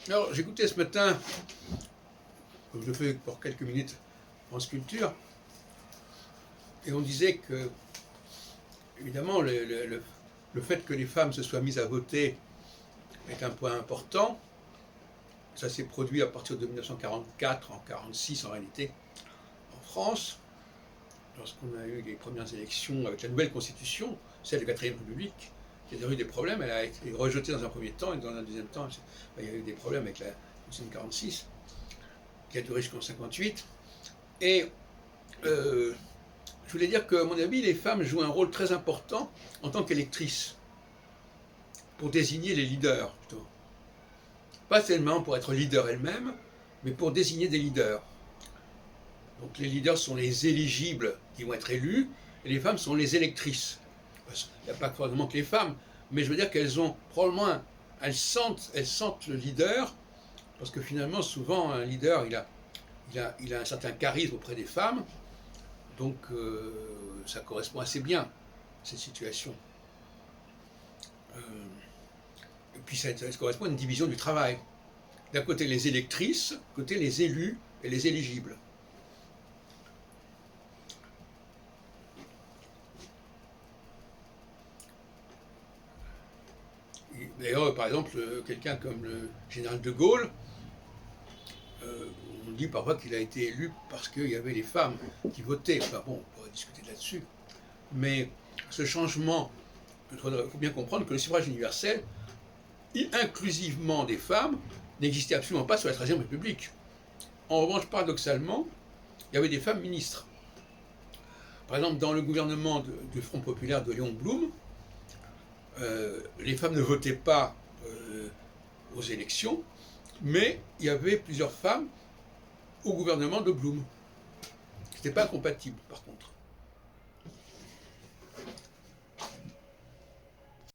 Alors, j'écoutais ce matin, comme je le fais pour quelques minutes en sculpture, et on disait que, évidemment, le fait que les femmes se soient mises à voter est un point important. Ça s'est produit à partir de 1944, en 1946 en réalité, en France, lorsqu'on a eu les premières élections avec la nouvelle constitution, celle de la 4ème République. Il y a eu des problèmes, elle a été rejetée dans un premier temps, et dans un deuxième temps, il y a eu des problèmes avec la constitution de 1946, qui a duré jusqu'en 1958. Et je voulais dire qu'à mon avis, les femmes jouent un rôle très important en tant qu'électrices, pour désigner les leaders, plutôt. Pas seulement pour être leader elles-mêmes, mais pour désigner des leaders. Donc les leaders sont les éligibles qui vont être élus, et les femmes sont les électrices. Il n'y a pas forcément que les femmes, mais je veux dire qu'elles ont probablement, elles sentent le leader, parce que finalement, souvent, un leader, il a un certain charisme auprès des femmes, donc ça correspond assez bien, cette situation. Et puis ça correspond à une division du travail. D'un côté les électrices, côté les élus et les éligibles. D'ailleurs, par exemple, quelqu'un comme le général de Gaulle, on dit parfois qu'il a été élu parce qu'il y avait les femmes qui votaient. Enfin bon, on pourrait discuter là-dessus. Mais ce changement, il faut bien comprendre que le suffrage universel, inclusivement des femmes, n'existait absolument pas sous la 13e République. En revanche, paradoxalement, il y avait des femmes ministres. Par exemple, dans le gouvernement du Front populaire de Léon Blum, les femmes ne votaient pas aux élections, mais il y avait plusieurs femmes au gouvernement de Blum. Ce n'était pas incompatible, par contre.